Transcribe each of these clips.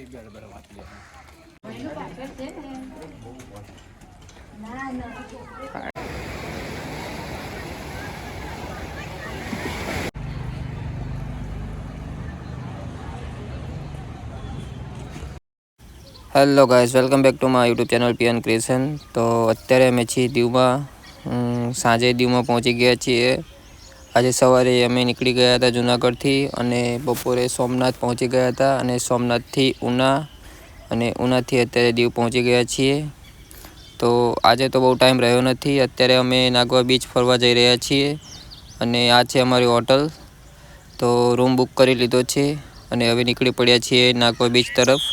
Hello guys, welcome back to my YouTube channel PN creation. તો અત્યારે અમે છીએ દીવમાં. સાંજે દીવમાં પહોંચી ગયા છીએ. આજે સવારે અમે નીકળી ગયા હતા જૂનાગઢથી અને બપોરે સોમનાથ પહોંચી ગયા હતા અને સોમનાથથી ઉના અને ઉનાથી અત્યારે દીવ પહોંચી ગયા છીએ. તો આજે તો બહુ ટાઈમ રહ્યો નથી. અત્યારે અમે નાગવા બીચ ફરવા જઈ રહ્યા છીએ અને આ છે અમારી હોટલ. તો રૂમ બુક કરી લીધો છે અને હવે નીકળી પડ્યા છીએ નાગવા બીચ તરફ.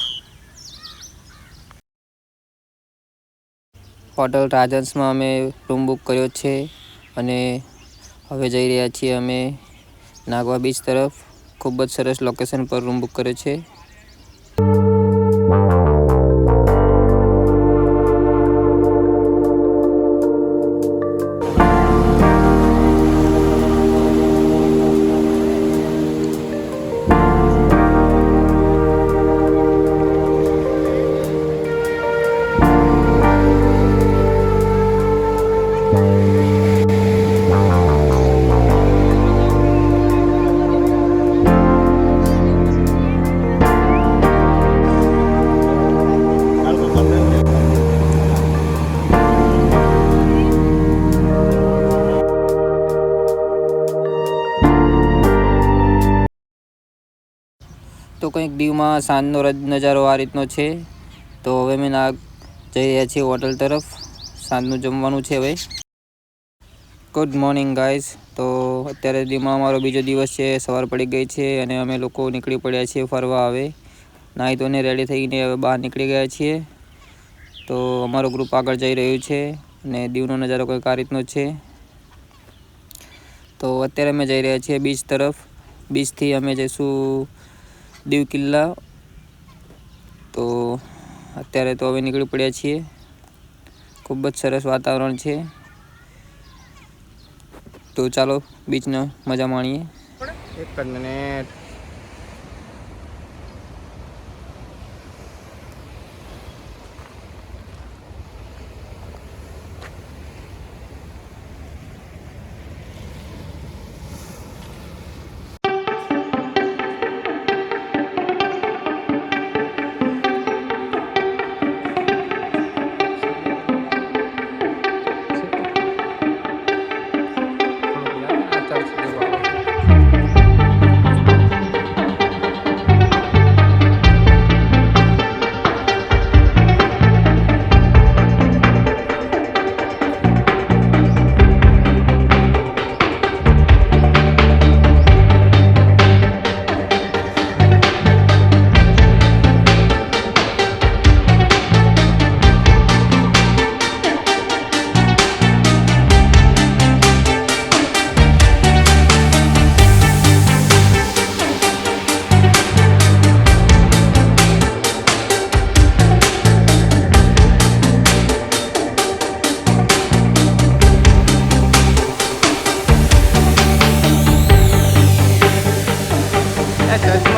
હોટલ રાજહંસમાં અમે રૂમ બુક કર્યો છે અને હવે જઈ રહ્યા છીએ અમે નાગવા બીચ તરફ. ખૂબ જ સરસ લોકેશન પર રૂમ બુક કર્યો છે. તો કંઈક દીવમાં સાંજનો નજારો આ રીતનો છે. તો હવે અમે જઈ રહ્યા છીએ હોટલ તરફ. સાંજનું જમવાનું છે હવે. Good morning guys. તો અત્યારે દીવમાં અમારો બીજો દિવસ છે. સવાર પડી ગઈ છે અને અમે લોકો નીકળી પડ્યા છીએ ફરવા. હવે નાહી ધોઈને રેડી થઈને હવે બહાર નીકળી ગયા છીએ. તો અમારો ગ્રુપ આગળ જઈ રહ્યું છે અને દીવનો નજારો કંઈક આ રીતનો છે. તો અત્યારે અમે જઈ રહ્યા છીએ બીચ તરફ. બીચથી અમે જઈશું દીવ કિલ્લા. તો અત્યારે તો હવે નીકળી પડ્યા છીએ. ખૂબ જ સરસ વાતાવરણ છે. તો ચાલો બીચનો મજા માણીએ. એક જ મિનિટ.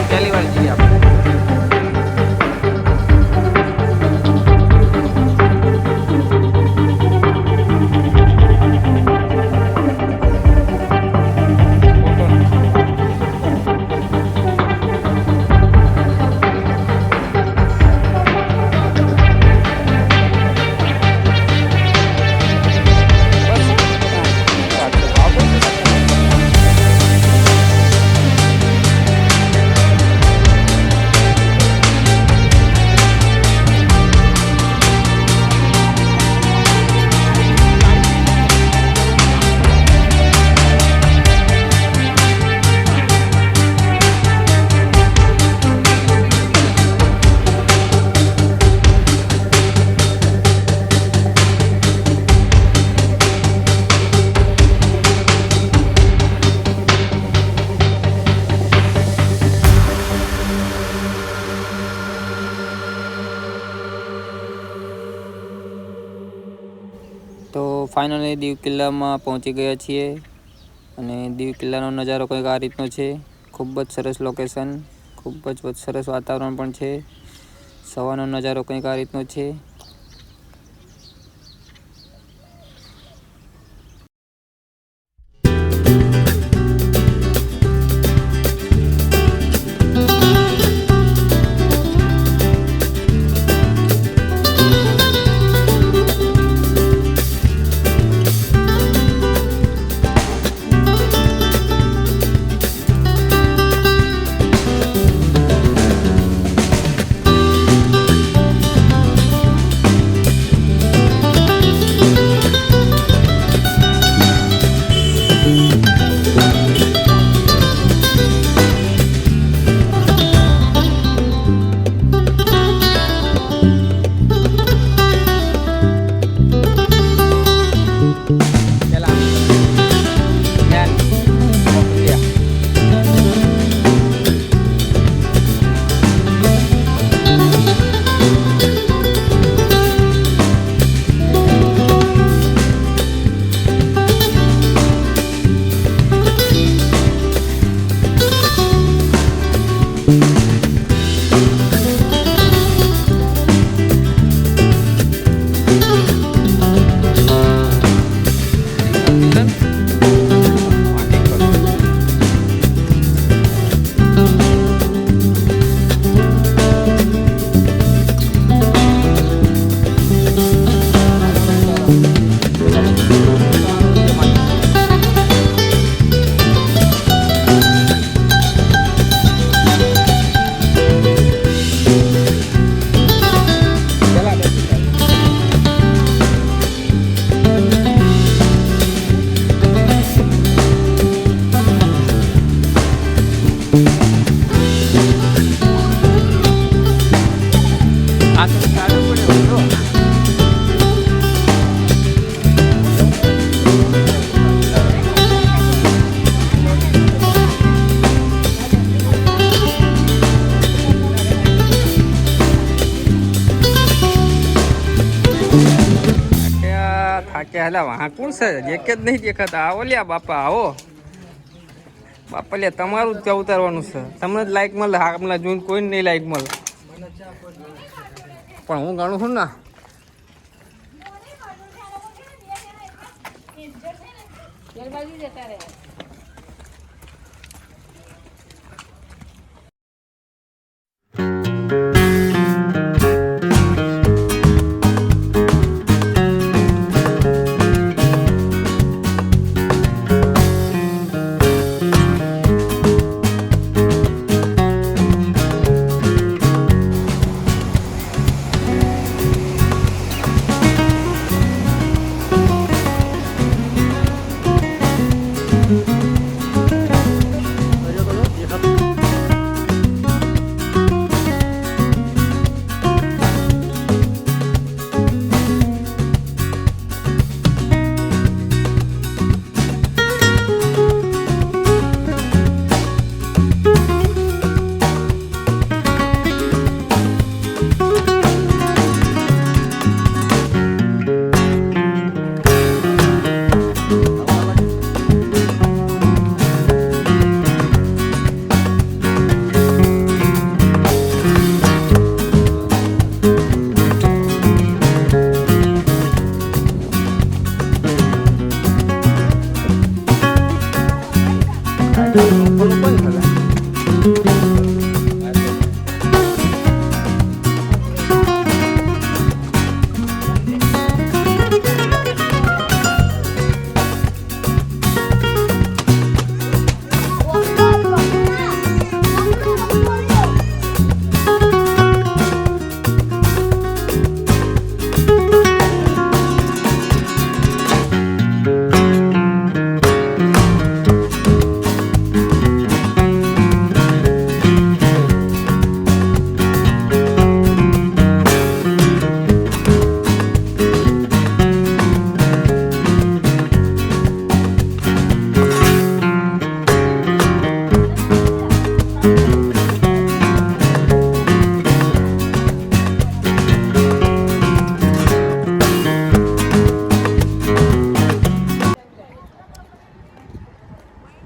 પહેલી વાર જઈએ આપણે. તો ફાઇનલી દીવ કિલ્લામાં પહોંચી ગયા છીએ અને દીવ કિલ્લાનો નજારો કંઈક આ રીતનો છે. ખૂબ જ સરસ લોકેશન, ખૂબ જ સરસ વાતાવરણ પણ છે. સવારનો નજારો કંઈક આ રીતનો છે. થાક્યા હલા વहाँ કોણ છે એક જ નહીં દેખાતા આવો લ્યા બાપા આવો બાપા લ્યા તમારું જ ઉતારવાનું છે તમને જ લાઈક મળે હમણાં જોઈને કોઈ નહીં લાઈક મળે પણ હું ગણું છું ને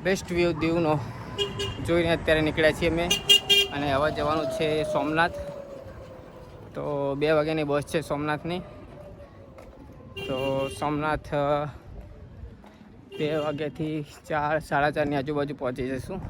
બેસ્ટ વ્યૂ દીવનો જોઈને અત્યારે નીકળ્યા છીએ અમે અને હવે જવાનું છે સોમનાથ તો 2 વાગ્યાની બસ છે સોમનાથની. તો સોમનાથ 2 વાગ્યાથી 4 સાડા 4ની આજુબાજુ પહોંચી જઈશું.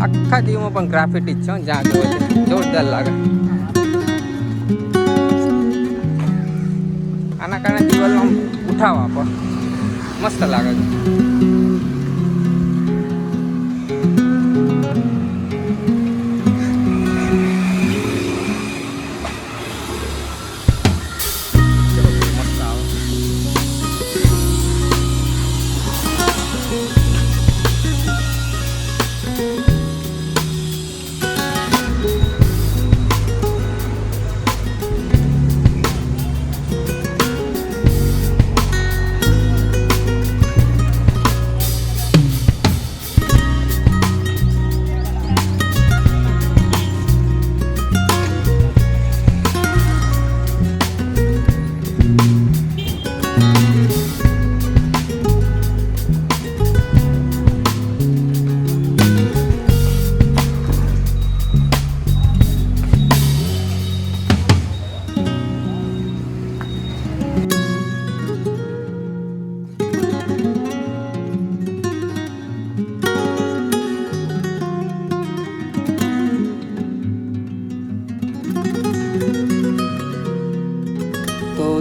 આખા દીવમાં પણ ગ્રાફિટી જ છે, જ્યાં જોવે છે જોરદાર લાગે. આના કારણે દિવાલનો ઉઠાવ આપો મસ્ત લાગે છે. મસ્ત આવે.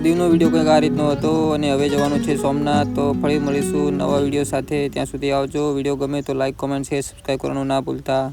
દીવનો વિડીયો કંઈક આ રીતનો હતો અને હવે જવાનું છે સોમનાથ. તો ફરી મળીશું નવા વિડીયો સાથે. ત્યાં સુધી આવજો. વિડીયો ગમે તો લાઈક, કોમેન્ટ, શેર, સબસ્ક્રાઈબ કરવાનું ના ભૂલતા.